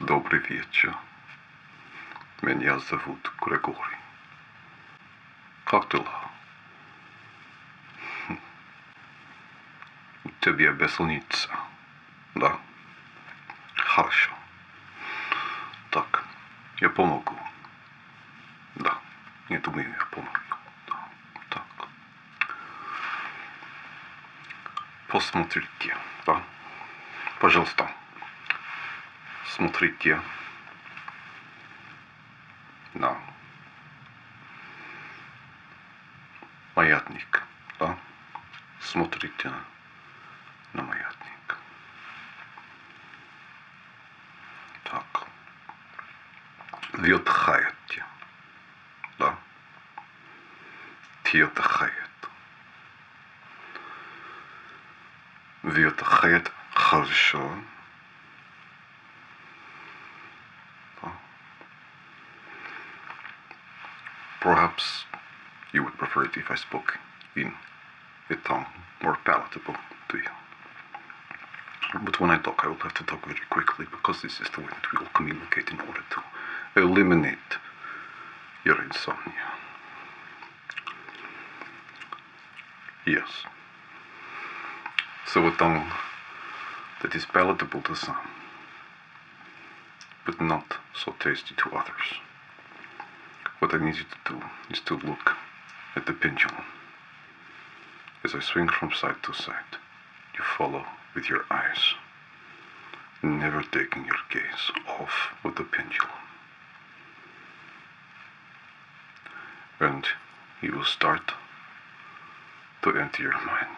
Добрый вечер. Меня зовут Grigori. Как дела? Тебе бессонница, да? Хорошо. Так, я помогу. Да, не думаю, я помогу. Да, так. Посмотрите, да? Пожалуйста. Смотрите. Да. Маятник, да? Смотрите на маятник. Так. Вы отдыхаете, да? Ты отдыхаешь. Вы отдыхаете хорошо. Да. Perhaps you would prefer it if I spoke in a tongue more palatable to you. But when I talk, I will have to talk very quickly because this is the way that we will communicate in order to eliminate your insomnia. Yes. So a tongue that is palatable to some, but not so tasty to others. What I need you to do is to look at the pendulum. As I swing from side to side, you follow with your eyes, never taking your gaze off of the pendulum. And you will start to empty your mind.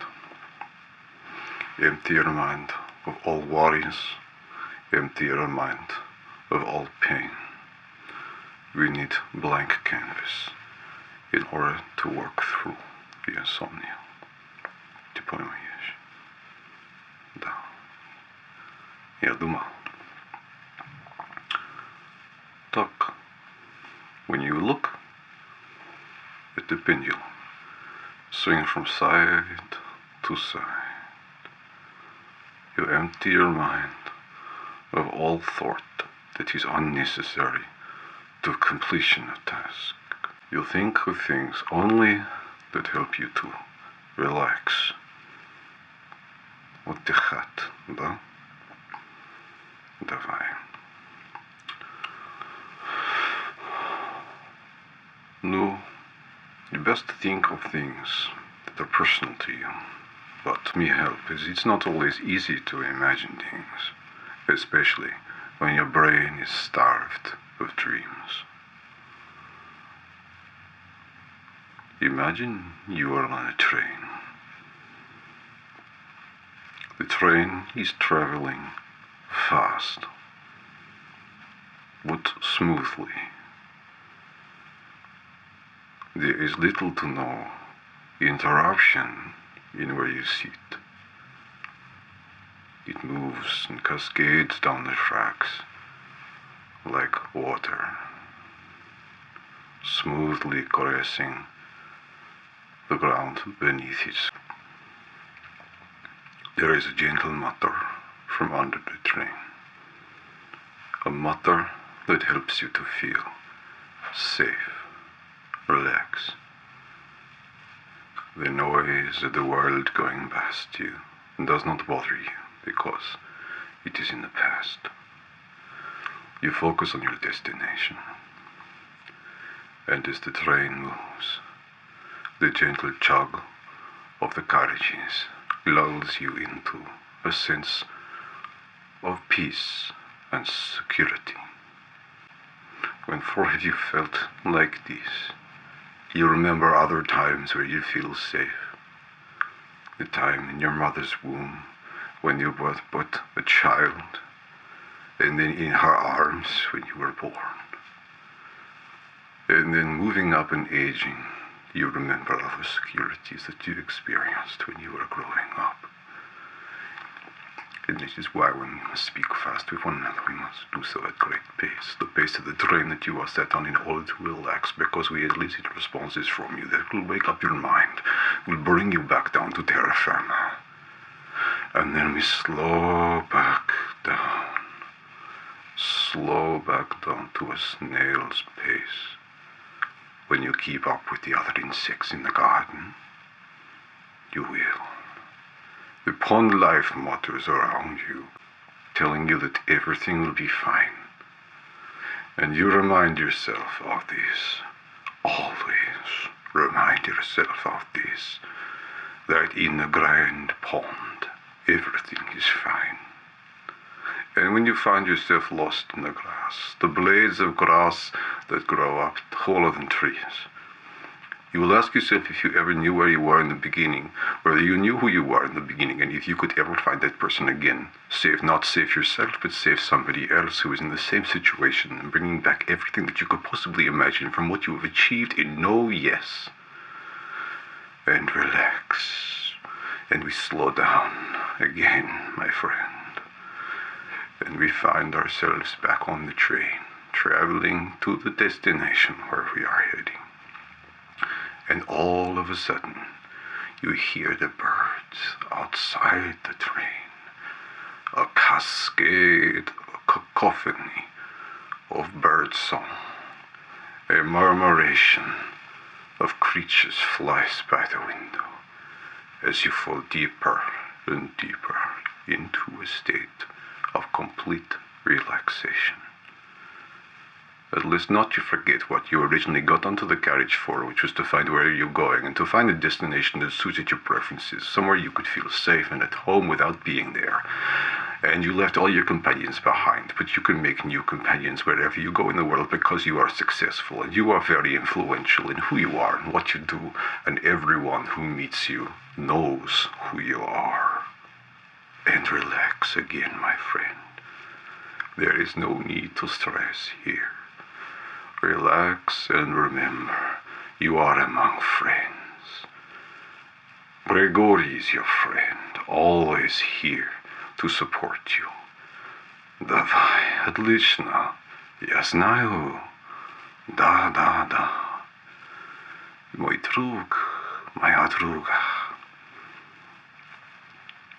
Empty your mind of all worries, empty your mind of all pain. We need blank canvas in order to work through the insomnia. Ты понимаешь? Да. Я думал. Так. When you look at the pendulum, swing from side to side, you empty your mind of all thought that is unnecessary to completion of task. You think of things only that help you to relax. Отдыхать, да? Давай. Ну, you best think of things that are personal to you. What may help is it's not always easy to imagine things, especially when your brain is starved of dreams. Imagine you are on a train. The train is traveling fast, but smoothly. There is little to no interruption in where you sit. It moves and cascades down the tracks like water, smoothly caressing the ground beneath it. There is a gentle mutter from under the train, a mutter that helps you to feel safe, relax. The noise of the world going past you does not bother you because it is in the past. You focus on your destination, and as the train moves, the gentle chug of the carriages lulls you into a sense of peace and security. When have you felt like this? You remember other times where you feel safe. The time in your mother's womb when you were but a child, and then in her arms when you were born. And then moving up and aging, you remember other securities that you experienced when you were growing up. And this is why when we must speak fast with one another, we must do so at great pace, the pace of the train that you are set on in order to relax, because we elicit responses from you that will wake up your mind, will bring you back down to terra firma. And then we slow back down, slow back down to a snail's pace when you keep up with the other insects in the garden. You will. The pond life mutters around you, telling you that everything will be fine. And you remind yourself of this. Always remind yourself of this. That in the grand pond, everything is fine. And when you find yourself lost in the grass, the blades of grass that grow up taller than trees, you will ask yourself if you ever knew where you were in the beginning, whether you knew who you were in the beginning, and if you could ever find that person again. Not save yourself, but save somebody else who is in the same situation, and bringing back everything that you could possibly imagine from what you have achieved in no yes. And relax. And we slow down again, my friend. And we find ourselves back on the train, traveling to the destination where we are heading. And all of a sudden, you hear the birds outside the train. A cascade, a cacophony of bird song. A murmuration of creatures flies by the window as you fall deeper and deeper into a state of complete relaxation. But let's not you forget what you originally got onto the carriage for, which was to find where you're going and to find a destination that suited your preferences, somewhere you could feel safe and at home without being there. And you left all your companions behind, but you can make new companions wherever you go in the world because you are successful and you are very influential in who you are and what you do, and everyone who meets you knows who you are. And relax again, my friend. There is no need to stress here. Relax and remember, you are among friends. Grigori is your friend, always here to support you. Давай, отлично. Я знаю. Да. Мой друг, моя друга.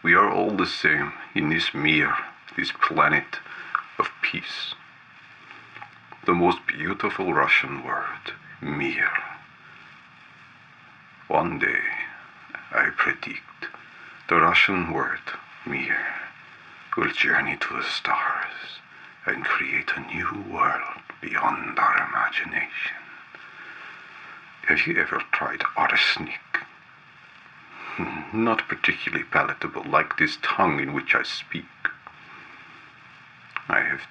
We are all the same in this mir, this planet of peace. The most beautiful Russian word, mir. One day, I predict, the Russian word, mir, will journey to the stars and create a new world beyond our imagination. Have you ever tried arsenic? Not particularly palatable, like this tongue in which I speak. I have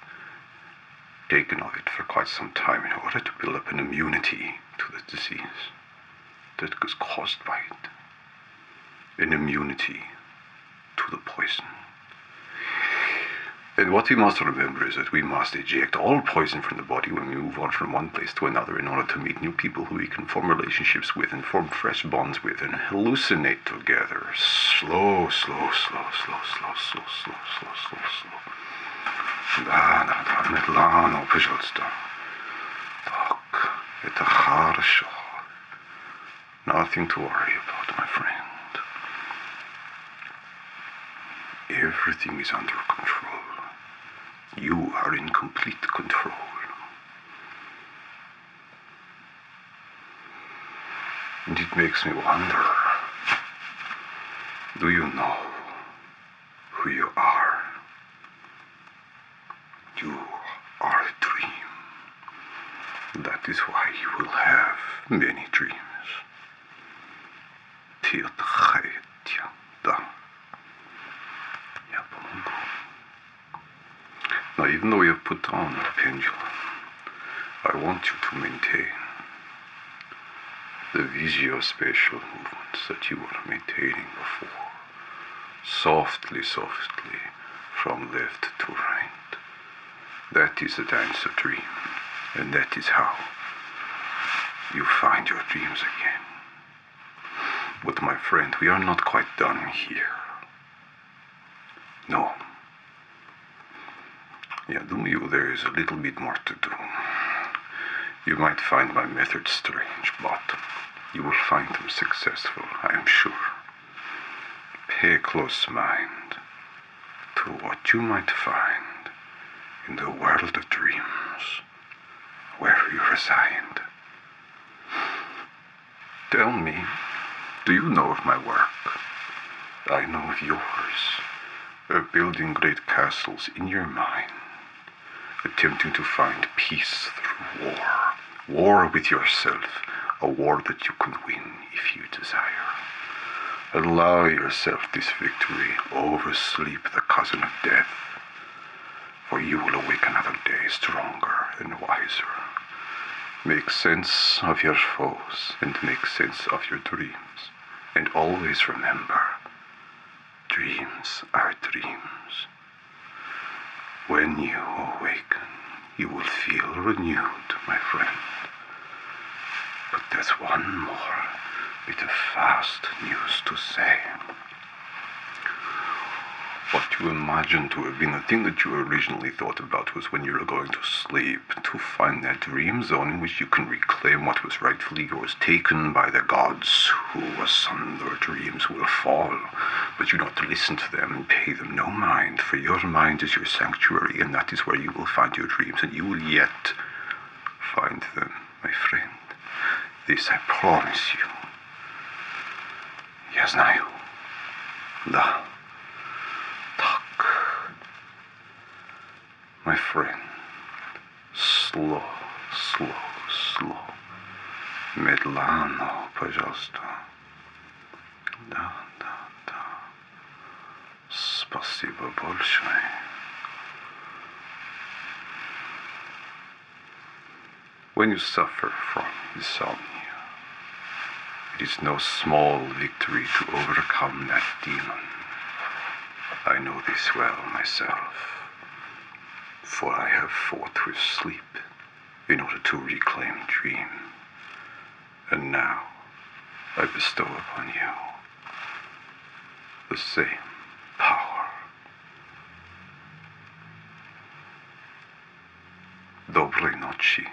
taken of it for quite some time in order to build up an immunity to the disease that is caused by it. An immunity to the poison. And what we must remember is that we must eject all poison from the body when we move on from one place to another in order to meet new people who we can form relationships with and form fresh bonds with and hallucinate together. Slow. Да, медленно, пожалуйста. Так, это хорошо. Nothing to worry about, my friend. Everything is under control. You are in complete control. And it makes me wonder, do you know who you are? You are a dream. That is why you will have many dreams. Now, even though we have put on the pendulum, I want you to maintain the visuospatial movements that you were maintaining before. Softly, from left to right. That is the dance of dream, and that is how you find your dreams again. But my friend, we are not quite done here. No. Я думаю, there is a little bit more to do. You might find my methods strange, but you will find them successful, I am sure. Pay close mind to what you might find in the world of dreams, where you reside. Tell me, do you know of my work? I know of yours, of building great castles in your mind, attempting to find peace through war. War with yourself, a war that you can win if you desire. Allow yourself this victory, oversleep the cousin of death, for you will awake another day stronger and wiser. Make sense of your foes and make sense of your dreams. And always remember, dreams are dreams. When you awaken, you will feel renewed, my friend. But there's one more bit of fast news to say. What you imagined to have been the thing that you originally thought about was when you were going to sleep, to find that dream zone in which you can reclaim what was rightfully yours, taken by the gods who asunder dreams will fall. But you not to listen to them and pay them no mind, for your mind is your sanctuary, and that is where you will find your dreams, and you will yet find them, my friend. This I promise you. Я знаю. Да. My friend, slow. Медленно, пожалуйста. Да. Спасибо большое. When you suffer from insomnia, it is no small victory to overcome that demon. I know this well myself, for I have fought with sleep in order to reclaim dream. And now I bestow upon you the same power. Доброй ночи.